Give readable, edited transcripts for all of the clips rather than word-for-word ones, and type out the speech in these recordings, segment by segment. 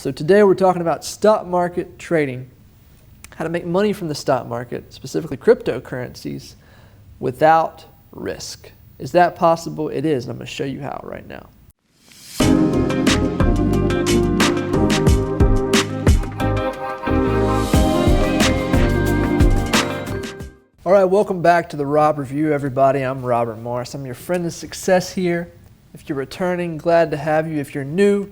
So today we're talking about stock market trading, how to make money from the stock market, specifically cryptocurrencies, without risk. Is that possible? It is, and I'm going to show you how right now. All right, welcome back to the Rob Review, everybody. I'm Robert Morris. I'm your friend of success here. If you're returning, glad to have you. If you're new,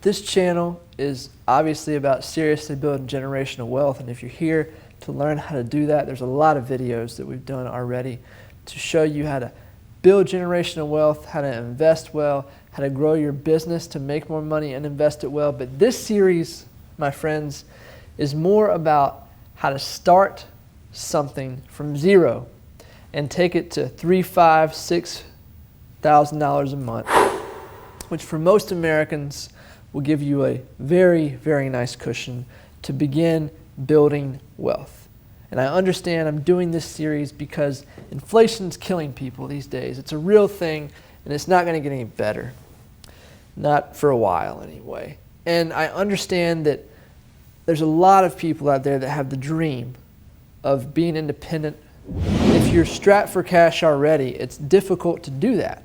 this channel is obviously about seriously building generational wealth, and if you're here to learn how to do that, there's a lot of videos that we've done already to show you how to build generational wealth, how to invest well, how to grow your business to make more money and invest it well. But this series, my friends, is more about how to start something from zero and take it to $3,000, $5,000, $6,000 a month, which for most Americans will give you a very, very nice cushion to begin building wealth. And I understand I'm doing this series because inflation's killing people these days. It's a real thing, and it's not going to get any better. Not for a while, anyway. And I understand that there's a lot of people out there that have the dream of being independent. If you're strapped for cash already, it's difficult to do that.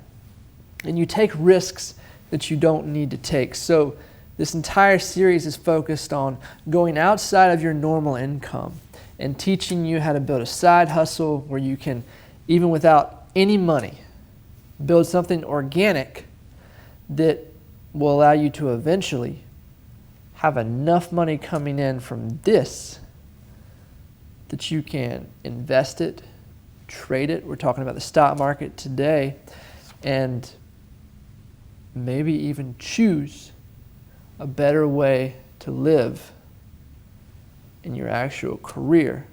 And you take risks that you don't need to take. So this entire series is focused on going outside of your normal income and teaching you how to build a side hustle where you can, even without any money, build something organic that will allow you to eventually have enough money coming in from this that you can invest it, trade it. We're talking about the stock market today, and maybe even choose a better way to live in your actual career.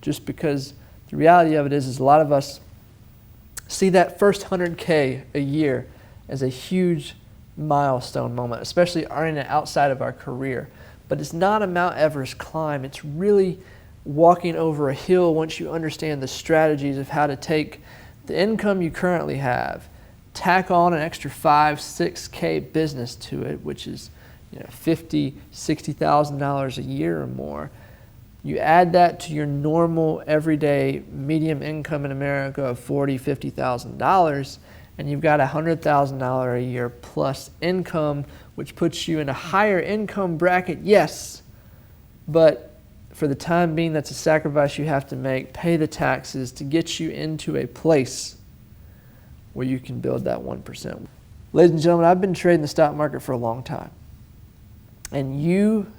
Just because the reality of it is a lot of us see that first 100K a year as a huge milestone moment, especially earning it outside of our career. But it's not a Mount Everest climb. It's really walking over a hill once you understand the strategies of how to take the income you currently have, tack on an extra $5,000, $6,000 business to it, which is $50,000, $60,000 a year or more. You add that to your normal, everyday, medium income in America of $40,000, $50,000, and you've got $100,000 a year plus income, which puts you in a higher income bracket, yes, but for the time being, that's a sacrifice you have to make, pay the taxes to get you into a place where you can build that 1%. Ladies and gentlemen, I've been trading the stock market for a long time. And you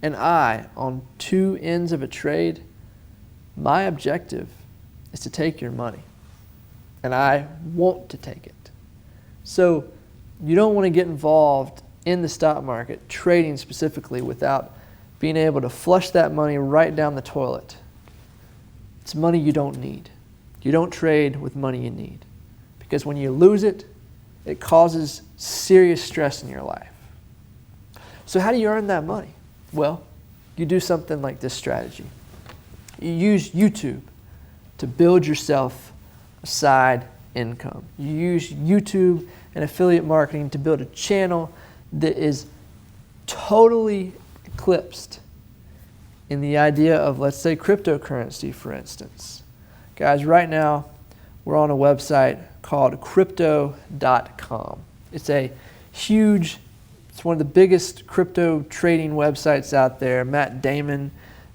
and I, on two ends of a trade, my objective is to take your money. And I want to take it. So you don't want to get involved in the stock market, trading specifically, without being able to flush that money right down the toilet. It's money you don't need. You don't trade with money you need. Because when you lose it, it causes serious stress in your life. So how do you earn that money? Well, you do something like this strategy. You use YouTube to build yourself a side income. You use YouTube and affiliate marketing to build a channel that is totally eclipsed in the idea of, let's say, cryptocurrency, for instance. Guys, right now we're on a website called crypto.com. It's one of the biggest crypto trading websites out there. Matt Damon,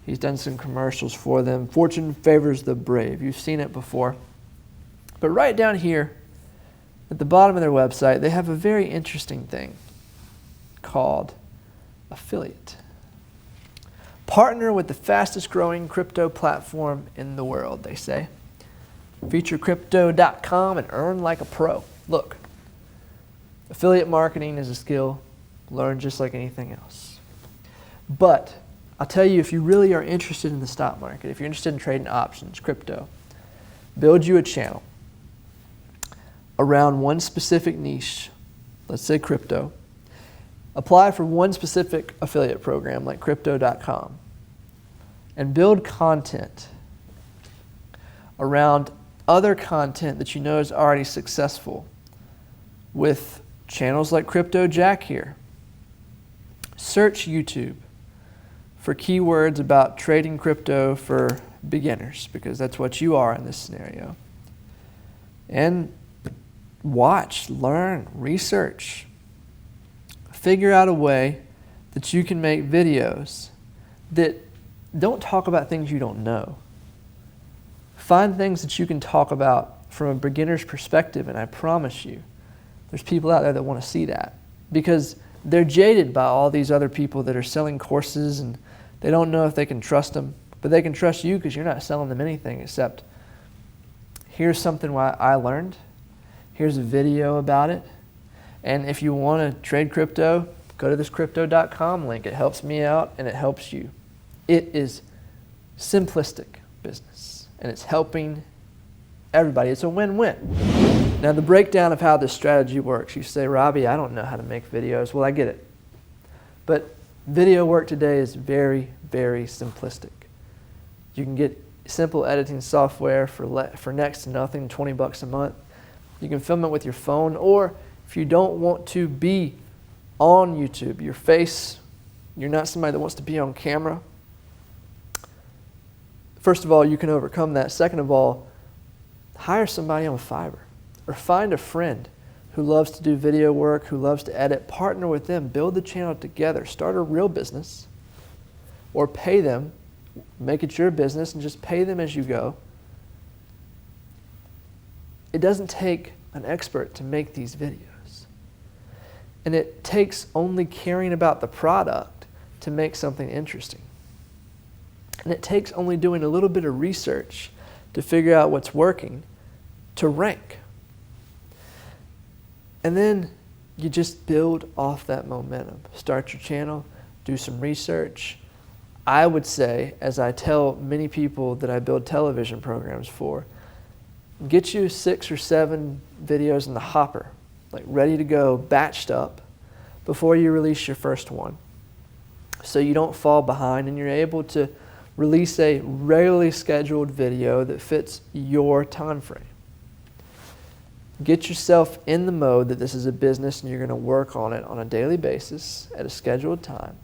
he's done some commercials for them. Fortune favors the brave. You've seen it before. But right down here at the bottom of their website, they have a very interesting thing called affiliate. Partner with the fastest growing crypto platform in the world, they say. Feature crypto.com and earn like a pro. Look, affiliate marketing is a skill learned just like anything else. But I'll tell you, if you really are interested in the stock market, if you're interested in trading options, crypto, build you a channel around one specific niche, let's say crypto. Apply for one specific affiliate program like crypto.com and build content around other content that you know is already successful with channels like Crypto Jack here, Search YouTube for keywords about trading crypto for beginners, because that's what you are in this scenario. And watch, learn, research. Figure out a way that you can make videos that don't talk about things you don't know. Find things that you can talk about from a beginner's perspective, and I promise you, there's people out there that want to see that, because they're jaded by all these other people that are selling courses, and they don't know if they can trust them, but they can trust you because you're not selling them anything except, here's something I learned, here's a video about it, and if you want to trade crypto, go to this crypto.com link. It helps me out and it helps you. It is simplistic business, and it's helping everybody. It's a win-win. Now, the breakdown of how this strategy works. You say, Robbie, I don't know how to make videos. Well, I get it. But video work today is very, very simplistic. You can get simple editing software for next to nothing, 20 bucks a month. You can film it with your phone, or if you don't want to be on YouTube, you're not somebody that wants to be on camera. First of all, you can overcome that. Second of all, hire somebody on Fiverr, or find a friend who loves to do video work, who loves to edit. Partner with them, build the channel together, start a real business, or pay them, make it your business and just pay them as you go. It doesn't take an expert to make these videos. And it takes only caring about the product to make something interesting. And it takes only doing a little bit of research to figure out what's working to rank. And then you just build off that momentum. Start your channel, do some research. I would say, as I tell many people that I build television programs for, get you 6 or 7 videos in the hopper, like ready to go, batched up, before you release your first one, so you don't fall behind and you're able to release a regularly scheduled video that fits your time frame. Get yourself in the mode that this is a business and you're going to work on it on a daily basis at a scheduled time.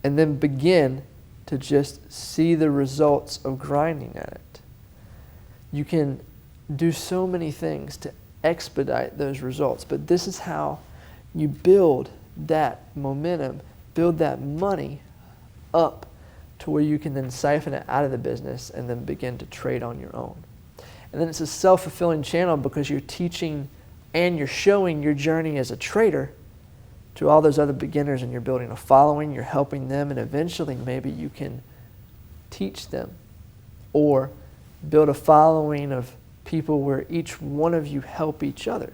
And then begin to just see the results of grinding at it. You can do so many things to expedite those results, but this is how you build that momentum, build that money up to where you can then siphon it out of the business and then begin to trade on your own. And then it's a self-fulfilling channel because you're teaching and you're showing your journey as a trader to all those other beginners, and you're building a following, you're helping them, and eventually maybe you can teach them or build a following of people where each one of you help each other.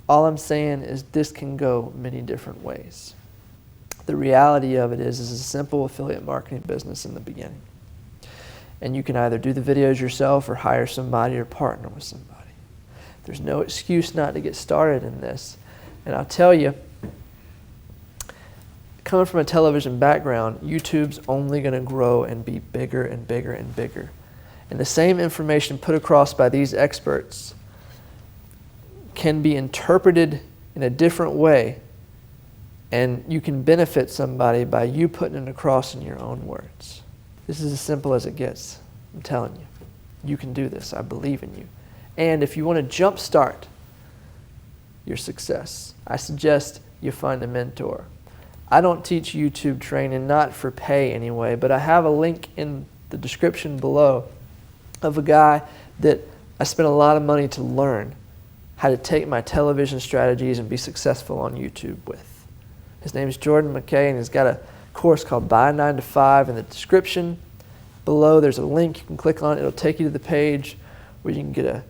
All I'm saying is this can go many different ways. The reality of it is a simple affiliate marketing business in the beginning. And you can either do the videos yourself or hire somebody or partner with somebody. There's no excuse not to get started in this. And I'll tell you, coming from a television background, YouTube's only going to grow and be bigger and bigger and bigger. And the same information put across by these experts can be interpreted in a different way, and you can benefit somebody by you putting it across in your own words. This is as simple as it gets. I'm telling you. You can do this. I believe in you. And if you want to jumpstart your success, I suggest you find a mentor. I don't teach YouTube training, not for pay anyway, but I have a link in the description below of a guy that I spent a lot of money to learn how to take my television strategies and be successful on YouTube with. His name is Jordan McKay, and he's got a course called Buy 9 to 5. In the description below, there's a link. You can click on it. It'll take you to the page where you can get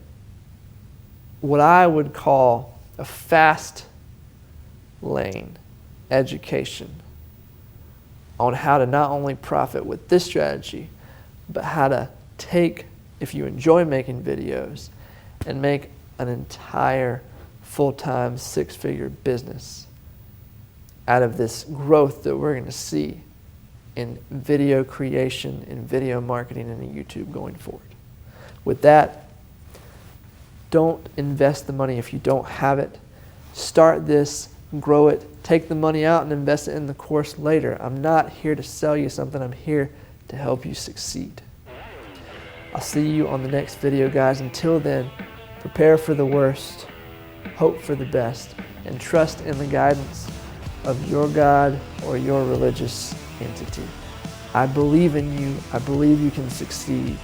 what I would call a fast lane education on how to not only profit with this strategy, but how to take, if you enjoy making videos, and make an entire full-time 6-figure business out of this growth that we're going to see in video creation, in video marketing, and in YouTube going forward. With that, don't invest the money if you don't have it. Start this grow it, take the money out and invest it in the course later. I'm not here to sell you something. I'm here to help you succeed. I'll see you on the next video, guys. Until then, prepare for the worst, hope for the best, and trust in the guidance of your God or your religious entity. I believe in you. I believe you can succeed.